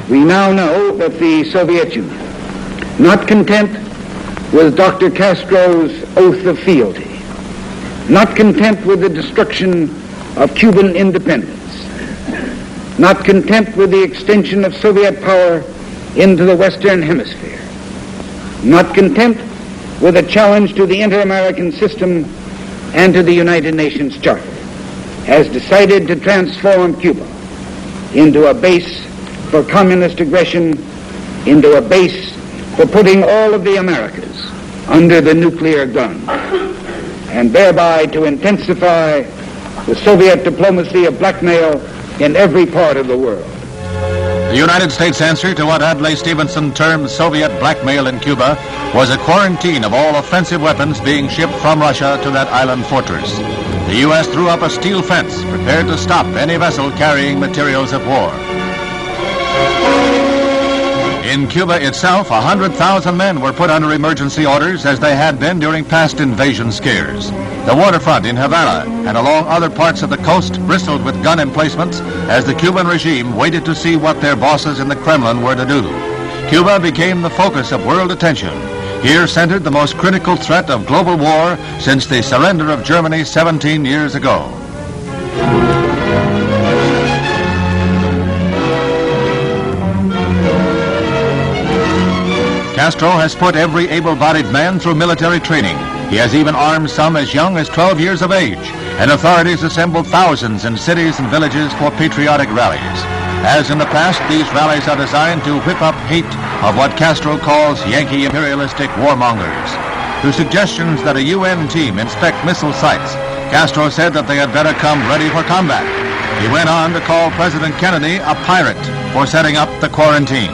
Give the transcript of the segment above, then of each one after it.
We now know that the Soviet Union, not content with Dr. Castro's oath of fealty, not content with the destruction of Cuban independence, not content with the extension of Soviet power into the Western Hemisphere, not content with a challenge to the inter-American system and to the United Nations Charter, has decided to transform Cuba into a base for communist aggression, into a base for putting all of the Americas under the nuclear gun, and thereby to intensify the Soviet diplomacy of blackmail in every part of the world. The United States' answer to what Adlai Stevenson termed Soviet blackmail in Cuba was a quarantine of all offensive weapons being shipped from Russia to that island fortress. The U.S. threw up a steel fence prepared to stop any vessel carrying materials of war. In Cuba itself, 100,000 men were put under emergency orders as they had been during past invasion scares. The waterfront in Havana and along other parts of the coast bristled with gun emplacements as the Cuban regime waited to see what their bosses in the Kremlin were to do. Cuba became the focus of world attention. Here centered the most critical threat of global war since the surrender of Germany 17 years ago. Castro has put every able-bodied man through military training. He has even armed some as young as 12 years of age, and authorities assembled thousands in cities and villages for patriotic rallies. As in the past, these rallies are designed to whip up hate of what Castro calls Yankee imperialistic warmongers. To suggestions that a UN team inspect missile sites, Castro said that they had better come ready for combat. He went on to call President Kennedy a pirate for setting up the quarantine.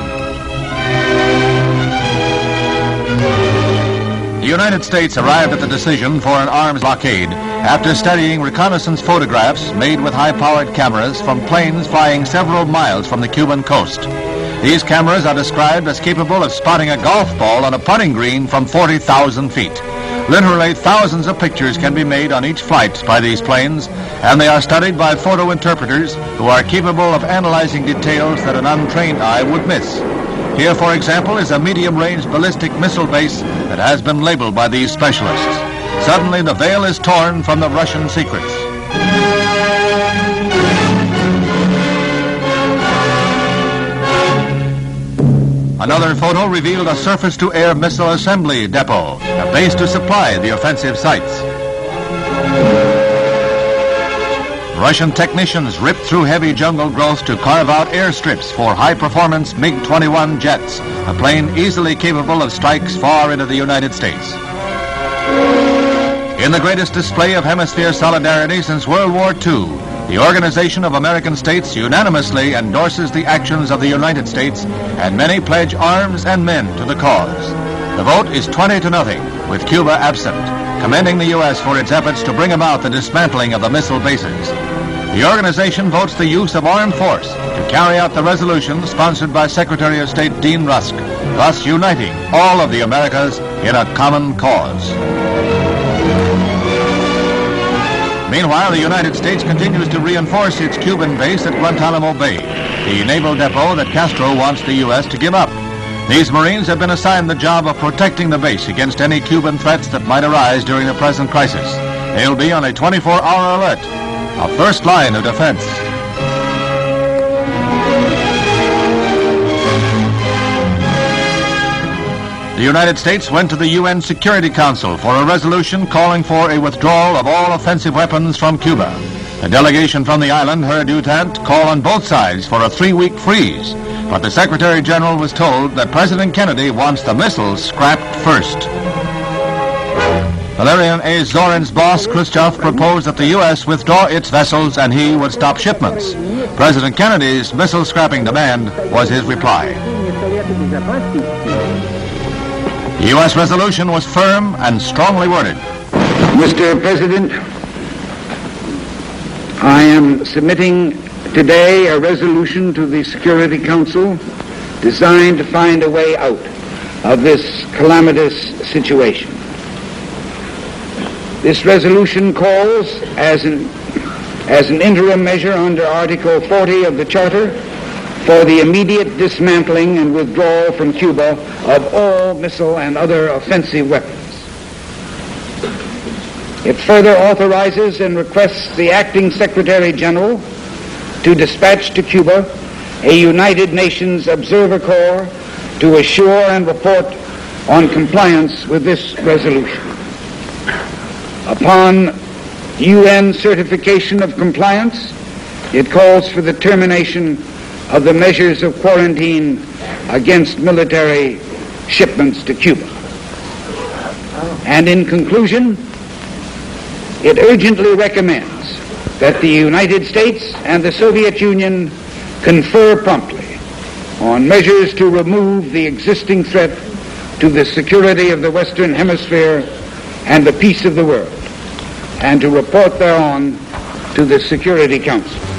The United States arrived at the decision for an arms blockade after studying reconnaissance photographs made with high-powered cameras from planes flying several miles from the Cuban coast. These cameras are described as capable of spotting a golf ball on a putting green from 40,000 feet. Literally thousands of pictures can be made on each flight by these planes, and they are studied by photo interpreters who are capable of analyzing details that an untrained eye would miss. Here, for example, is a medium-range ballistic missile base that has been labeled by these specialists. Suddenly, the veil is torn from the Russian secrets. Another photo revealed a surface-to-air missile assembly depot, a base to supply the offensive sites. Russian technicians ripped through heavy jungle growth to carve out airstrips for high-performance MiG-21 jets, a plane easily capable of strikes far into the United States. In the greatest display of hemisphere solidarity since World War II, the Organization of American States unanimously endorses the actions of the United States, and many pledge arms and men to the cause. The vote is 20-0, with Cuba absent, commending the U.S. for its efforts to bring about the dismantling of the missile bases. The organization votes the use of armed force to carry out the resolution sponsored by Secretary of State Dean Rusk, thus uniting all of the Americas in a common cause. Meanwhile, the United States continues to reinforce its Cuban base at Guantanamo Bay, the naval depot that Castro wants the U.S. to give up. These Marines have been assigned the job of protecting the base against any Cuban threats that might arise during the present crisis. They'll be on a 24-hour alert, a first line of defense. The United States went to the UN Security Council for a resolution calling for a withdrawal of all offensive weapons from Cuba. A delegation from the island heard adjutant call on both sides for a 3-week freeze, but the Secretary General was told that President Kennedy wants the missiles scrapped first. Valerian A. Zorin's boss, Khrushchev, proposed that the U.S. withdraw its vessels and he would stop shipments. President Kennedy's missile scrapping demand was his reply. The U.S. resolution was firm and strongly worded. Mr. President, I am submitting today a resolution to the Security Council designed to find a way out of this calamitous situation. This resolution calls, as an interim measure under Article 40 of the Charter, for the immediate dismantling and withdrawal from Cuba of all missile and other offensive weapons. It further authorizes and requests the Acting Secretary General to dispatch to Cuba a United Nations Observer Corps to assure and report on compliance with this resolution. Upon UN certification of compliance, it calls for the termination of the measures of quarantine against military shipments to Cuba. And in conclusion, it urgently recommends that the United States and the Soviet Union confer promptly on measures to remove the existing threat to the security of the Western Hemisphere and the peace of the world, and to report thereon to the Security Council.